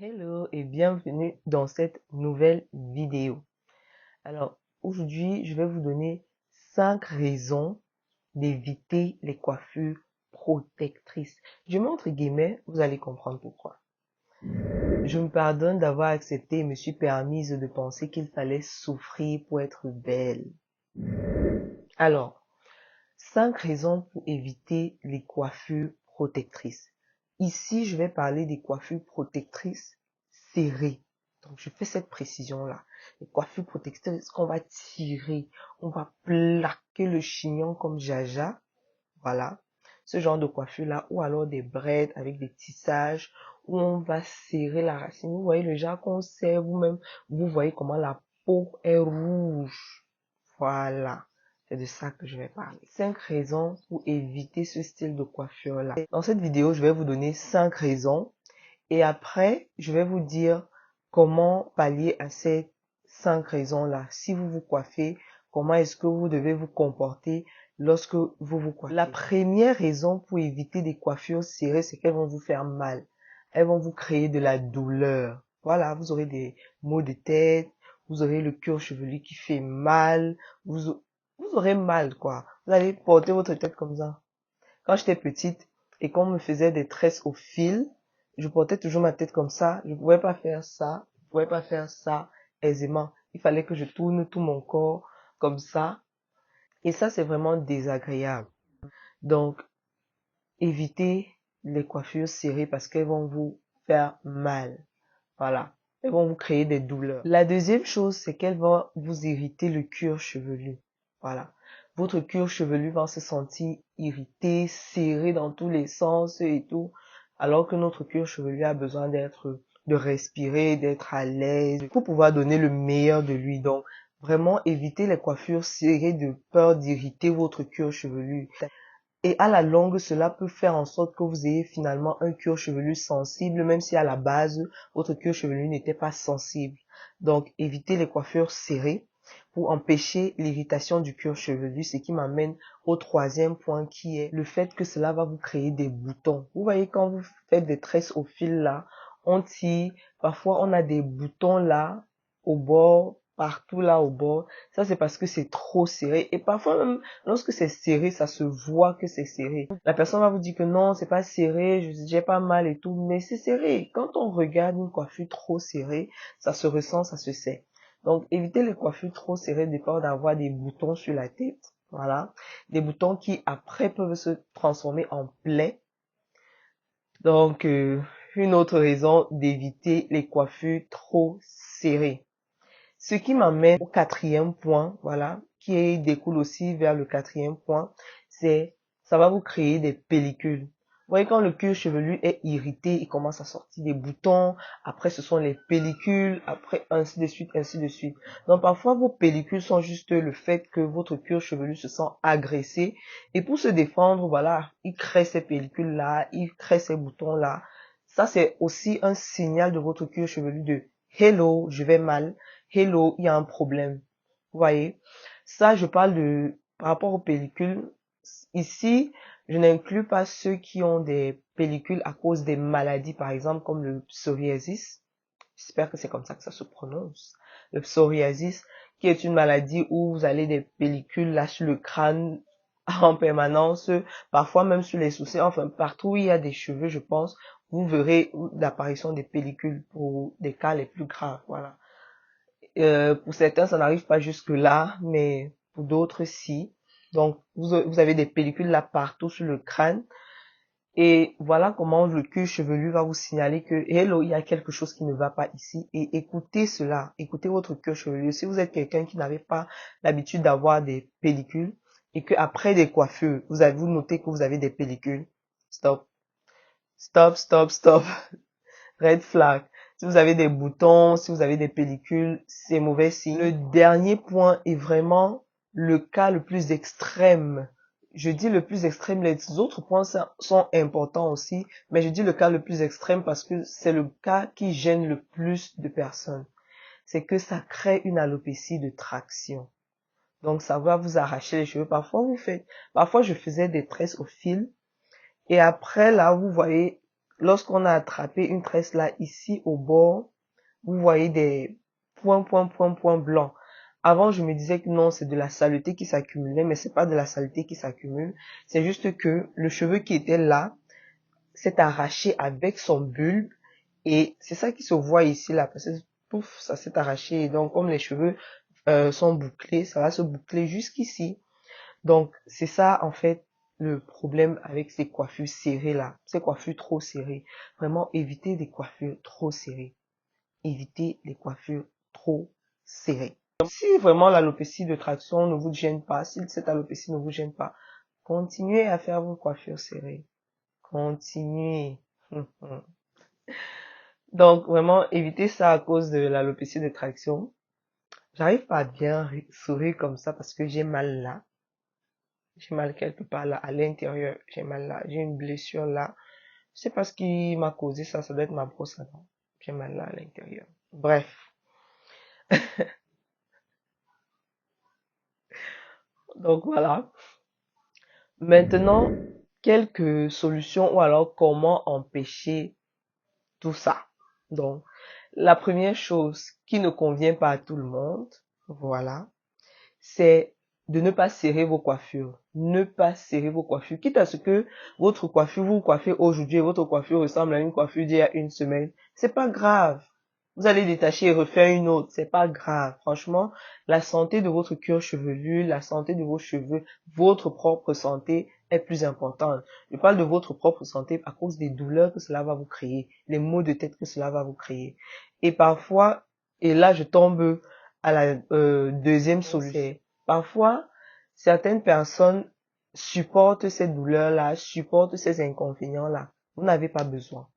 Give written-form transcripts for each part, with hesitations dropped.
Hello et bienvenue dans cette nouvelle vidéo. Alors, aujourd'hui, je vais vous donner 5 raisons d'éviter les coiffures protectrices. Je mets entre guillemets, vous allez comprendre pourquoi. Je me pardonne d'avoir accepté et me suis permise de penser qu'il fallait souffrir pour être belle. Alors, 5 raisons pour éviter les coiffures protectrices. Ici, je vais parler des coiffures protectrices serrées. Donc, je fais cette précision-là. Les coiffures protectrices qu'on va tirer, on va plaquer le chignon comme Jaja. Voilà. Ce genre de coiffure-là, ou alors des braids avec des tissages, où on va serrer la racine. Vous voyez le genre qu'on serre vous-même. Vous voyez comment la peau est rouge. Voilà. C'est de ça que je vais parler. 5 raisons pour éviter ce style de coiffure-là. Dans cette vidéo, je vais vous donner 5 raisons. Et après, je vais vous dire comment pallier à ces 5 raisons-là. Si vous vous coiffez, comment est-ce que vous devez vous comporter lorsque vous vous coiffez. La première raison pour éviter des coiffures serrées, c'est qu'elles vont vous faire mal. Elles vont vous créer de la douleur. Voilà, vous aurez des maux de tête, vous aurez le cuir chevelu qui fait mal, vous aurez mal, quoi. Vous allez porter votre tête comme ça. Quand j'étais petite et qu'on me faisait des tresses au fil, je portais toujours ma tête comme ça. Je ne pouvais pas faire ça. Je ne pouvais pas faire ça aisément. Il fallait que je tourne tout mon corps comme ça. Et ça, c'est vraiment désagréable. Donc, évitez les coiffures serrées parce qu'elles vont vous faire mal. Voilà. Elles vont vous créer des douleurs. La deuxième chose, c'est qu'elles vont vous irriter le cuir chevelu. Voilà. Votre cuir chevelu va se sentir irrité, serré dans tous les sens et tout, alors que notre cuir chevelu a besoin de respirer, d'être à l'aise, pour pouvoir donner le meilleur de lui. Donc, vraiment évitez les coiffures serrées de peur d'irriter votre cuir chevelu. Et à la longue, cela peut faire en sorte que vous ayez finalement un cuir chevelu sensible, même si à la base, votre cuir chevelu n'était pas sensible. Donc, évitez les coiffures serrées pour empêcher l'irritation du cuir chevelu, ce qui m'amène au troisième point qui est le fait que cela va vous créer des boutons. Vous voyez, quand vous faites des tresses au fil là, on tire, parfois on a des boutons là, au bord, partout là au bord. Ça, c'est parce que c'est trop serré. Et parfois même, lorsque c'est serré, ça se voit que c'est serré. La personne va vous dire que non, c'est pas serré, j'ai pas mal et tout, mais c'est serré. Quand on regarde une coiffure trop serrée, ça se ressent, ça se sait. Donc, évitez les coiffures trop serrées de peur d'avoir des boutons sur la tête. Voilà. Des boutons qui, après, peuvent se transformer en plaies. Donc, une autre raison d'éviter les coiffures trop serrées. Ce qui m'amène au quatrième point, voilà, qui découle aussi vers le quatrième point, c'est ça va vous créer des pellicules. Vous voyez, quand le cuir chevelu est irrité, il commence à sortir des boutons, après ce sont les pellicules, après ainsi de suite, ainsi de suite. Donc parfois vos pellicules sont juste le fait que votre cuir chevelu se sent agressé, et pour se défendre, voilà, il crée ces pellicules-là, il crée ces boutons-là. Ça, c'est aussi un signal de votre cuir chevelu de hello, je vais mal. Hello, il y a un problème. Vous voyez? Ça, je parle par rapport aux pellicules. Ici, je n'inclus pas ceux qui ont des pellicules à cause des maladies, par exemple, comme le psoriasis. J'espère que c'est comme ça que ça se prononce. Le psoriasis, qui est une maladie où vous avez des pellicules là sur le crâne en permanence, parfois même sur les sourcils, enfin partout où il y a des cheveux, je pense, vous verrez l'apparition des pellicules pour des cas les plus graves. Voilà. Pour certains, ça n'arrive pas jusque-là, mais pour d'autres, si. Donc, vous avez des pellicules là partout sur le crâne. Et voilà comment le cuir chevelu va vous signaler que, hello, il y a quelque chose qui ne va pas ici. Et écoutez cela, écoutez votre cuir chevelu. Si vous êtes quelqu'un qui n'avait pas l'habitude d'avoir des pellicules et que après des coiffures, vous notez que vous avez des pellicules, stop, stop, stop, stop. Red flag. Si vous avez des boutons, si vous avez des pellicules, c'est mauvais signe. Le dernier point est vraiment le cas le plus extrême. Je dis le plus extrême, les autres points sont importants aussi, mais je dis le cas le plus extrême parce que c'est le cas qui gêne le plus de personnes. C'est que ça crée une alopécie de traction. Donc ça va vous arracher les cheveux. Parfois je faisais des tresses au fil et après là vous voyez lorsqu'on a attrapé une tresse là, ici au bord, vous voyez des points blancs. Avant, je me disais que non, c'est de la saleté qui s'accumulait, mais c'est pas de la saleté qui s'accumule. C'est juste que le cheveu qui était là s'est arraché avec son bulbe et c'est ça qui se voit ici là, parce que pouf, ça s'est arraché. Et donc, comme les cheveux sont bouclés, ça va se boucler jusqu'ici. Donc, c'est ça, en fait, le problème avec ces coiffures serrées là, ces coiffures trop serrées. Vraiment, évitez des coiffures trop serrées. Évitez les coiffures trop serrées. Si vraiment l'alopécie de traction ne vous gêne pas, si cette alopécie ne vous gêne pas, continuez à faire vos coiffures serrées. Continuez. Donc, vraiment, évitez ça à cause de l'alopécie de traction. J'arrive pas à bien sourire comme ça parce que j'ai mal là. J'ai mal quelque part là, à l'intérieur. J'ai mal là. J'ai une blessure là. Je sais pas ce qui m'a causé ça. Ça doit être ma brosse à dents. J'ai mal là à l'intérieur. Bref. Donc voilà. Maintenant, quelques solutions ou alors comment empêcher tout ça. Donc, la première chose qui ne convient pas à tout le monde, voilà, c'est de ne pas serrer vos coiffures. Ne pas serrer vos coiffures. Quitte à ce que votre coiffure, vous coiffez aujourd'hui et votre coiffure ressemble à une coiffure d'il y a une semaine. C'est pas grave. Vous allez détacher et refaire une autre. C'est pas grave. Franchement, la santé de votre cuir chevelu, la santé de vos cheveux, votre propre santé est plus importante. Je parle de votre propre santé à cause des douleurs que cela va vous créer, les maux de tête que cela va vous créer. Et parfois, et là je tombe à la deuxième solution. Parfois, certaines personnes supportent ces douleurs-là, supportent ces inconvénients-là. Vous n'avez pas besoin.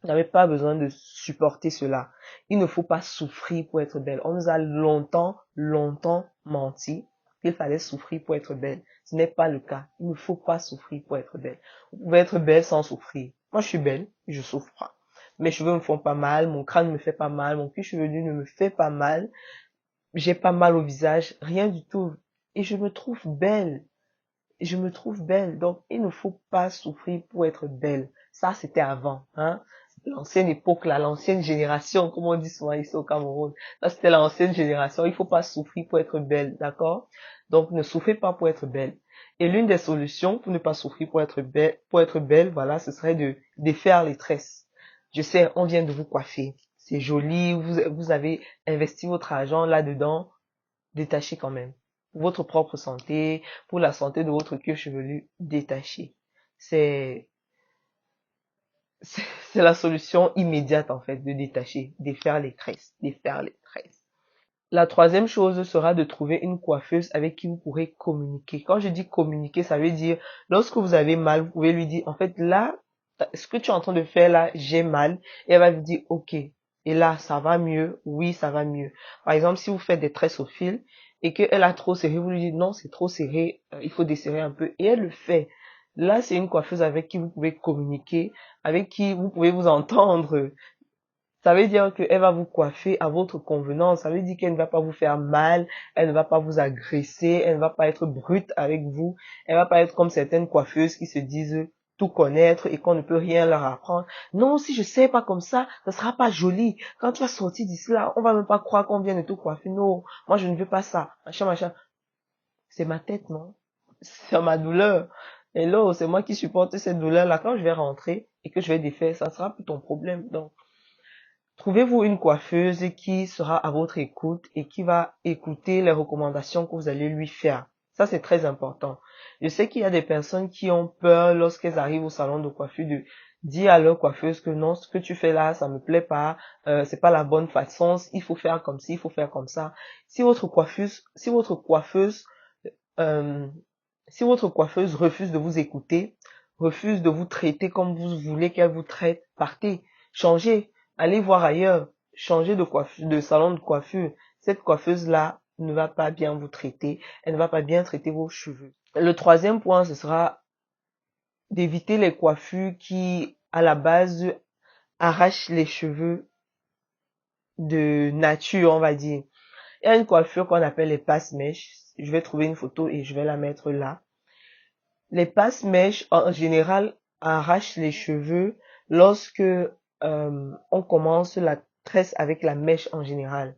Vous n'avez pas besoin de supporter cela. Il ne faut pas souffrir pour être belle. On nous a longtemps menti qu'il fallait souffrir pour être belle. Ce n'est pas le cas. Il ne faut pas souffrir pour être belle. Vous pouvez être belle sans souffrir. Moi, je suis belle, je souffre pas. Mes cheveux me font pas mal, mon crâne me fait pas mal, mon cuir chevelu ne me fait pas mal. J'ai pas mal au visage, rien du tout. Et je me trouve belle. Je me trouve belle. Donc, il ne faut pas souffrir pour être belle. Ça, c'était avant, hein. L'ancienne époque, là, l'ancienne génération, comme on dit souvent ici au Cameroun. Ça, c'était l'ancienne génération. Il faut pas souffrir pour être belle, d'accord? Donc, ne souffrez pas pour être belle. Et l'une des solutions pour ne pas souffrir pour être belle, voilà, ce serait de défaire les tresses. Je sais, on vient de vous coiffer. C'est joli, vous avez investi votre argent là-dedans. Détachez quand même. Pour votre propre santé, pour la santé de votre cuir chevelu, détachez. C'est c'est la solution immédiate en fait de détacher, défaire les tresses, défaire les tresses. La troisième chose sera de trouver une coiffeuse avec qui vous pourrez communiquer. Quand je dis communiquer, ça veut dire lorsque vous avez mal, vous pouvez lui dire en fait là, ce que tu es en train de faire là, j'ai mal. Et elle va vous dire ok. Et là, ça va mieux. Oui, ça va mieux. Par exemple, si vous faites des tresses au fil et qu'elle a trop serré, vous lui dites non, c'est trop serré, il faut desserrer un peu. Et elle le fait. Là, c'est une coiffeuse avec qui vous pouvez communiquer, avec qui vous pouvez vous entendre. Ça veut dire qu'elle va vous coiffer à votre convenance. Ça veut dire qu'elle ne va pas vous faire mal, elle ne va pas vous agresser, elle ne va pas être brute avec vous. Elle ne va pas être comme certaines coiffeuses qui se disent tout connaître et qu'on ne peut rien leur apprendre. Non, si je sais pas comme ça sera pas joli. Quand tu vas sortir d'ici là, on va même pas croire qu'on vient de te coiffer. Non, moi je ne veux pas ça. Machin, machin. C'est ma tête, non? C'est ma douleur. Et là, c'est moi qui supporte cette douleur-là. Quand je vais rentrer et que je vais défaire, ça sera plus ton problème. Donc, trouvez-vous une coiffeuse qui sera à votre écoute et qui va écouter les recommandations que vous allez lui faire. Ça, c'est très important. Je sais qu'il y a des personnes qui ont peur lorsqu'elles arrivent au salon de coiffure de dire à leur coiffeuse que non, ce que tu fais là, ça me plaît pas, c'est pas la bonne façon, il faut faire comme ci, il faut faire comme ça. Euh, si votre coiffeuse refuse de vous écouter, refuse de vous traiter comme vous voulez qu'elle vous traite, partez, changez, allez voir ailleurs, changez de coiffure, de salon de coiffure. Cette coiffeuse-là ne va pas bien vous traiter, elle ne va pas bien traiter vos cheveux. Le troisième point, ce sera d'éviter les coiffures qui, à la base, arrachent les cheveux de nature, on va dire. Il y a une coiffure qu'on appelle les passe-mèches. Je vais trouver une photo et je vais la mettre là. Les passe-mèches, en général, arrachent les cheveux Lorsque on commence la tresse avec la mèche en général,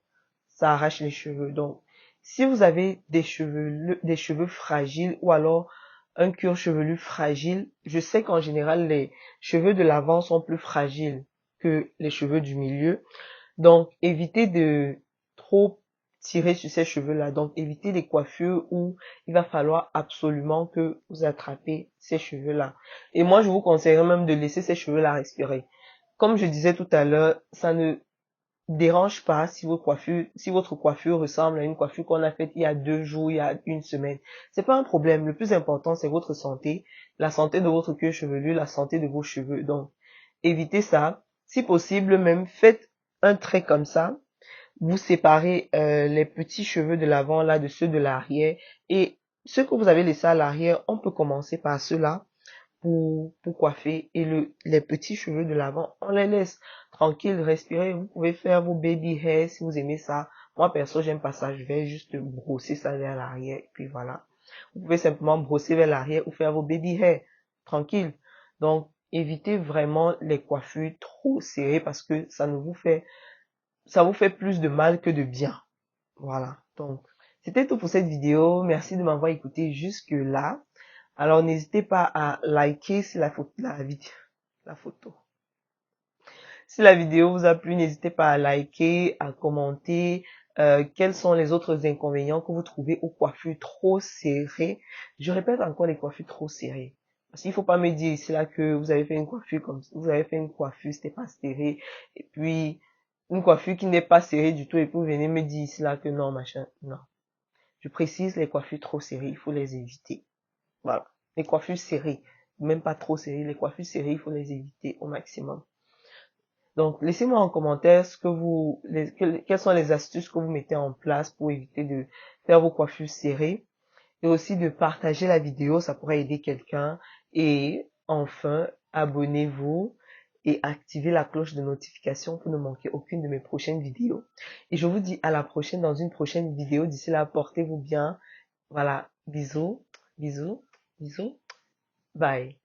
ça arrache les cheveux. Donc, si vous avez des cheveux fragiles ou alors un cuir chevelu fragile, je sais qu'en général, les cheveux de l'avant sont plus fragiles que les cheveux du milieu. Donc, évitez de trop tirer sur ces cheveux-là. Donc, évitez les coiffures où il va falloir absolument que vous attrapez ces cheveux-là. Et moi, je vous conseillerais même de laisser ces cheveux-là respirer. Comme je disais tout à l'heure, ça ne dérange pas si votre coiffure ressemble à une coiffure qu'on a faite il y a 2 jours, il y a une semaine. C'est pas un problème. Le plus important, c'est votre santé, la santé de votre cuir chevelu, la santé de vos cheveux. Donc, évitez ça. Si possible, même faites un trait comme ça. Vous séparez les petits cheveux de l'avant là de ceux de l'arrière. Et ceux que vous avez laissés à l'arrière, on peut commencer par ceux-là pour coiffer. Et les petits cheveux de l'avant, on les laisse tranquilles, respirer. Vous pouvez faire vos baby hairs si vous aimez ça. Moi, perso, j'aime pas ça. Je vais juste brosser ça vers l'arrière. Et puis voilà. Vous pouvez simplement brosser vers l'arrière ou faire vos baby hairs. Tranquille. Donc, évitez vraiment les coiffures trop serrées parce que ça vous fait plus de mal que de bien. Voilà. Donc, c'était tout pour cette vidéo. Merci de m'avoir écouté jusque là. Alors, n'hésitez pas à liker si la photo. Si la vidéo vous a plu, n'hésitez pas à liker, à commenter. Quels sont les autres inconvénients que vous trouvez aux coiffures trop serrées? Je répète encore les coiffures trop serrées. Parce qu'il faut pas me dire ici là que vous avez fait une coiffure vous avez fait une coiffure, c'était pas serré. Et puis, une coiffure qui n'est pas serrée du tout et puis vous venez me dire ici là que non, machin. Non. Je précise, les coiffures trop serrées, il faut les éviter. Voilà. Les coiffures serrées, même pas trop serrées, les coiffures serrées, il faut les éviter au maximum. Donc, laissez-moi en commentaire quelles sont les astuces que vous mettez en place pour éviter de faire vos coiffures serrées et aussi de partager la vidéo, ça pourrait aider quelqu'un. Et enfin, abonnez-vous et activez la cloche de notification pour ne manquer aucune de mes prochaines vidéos. Et je vous dis à la prochaine dans une prochaine vidéo. D'ici là, portez-vous bien. Voilà, bisous, bisous, bisous, bye.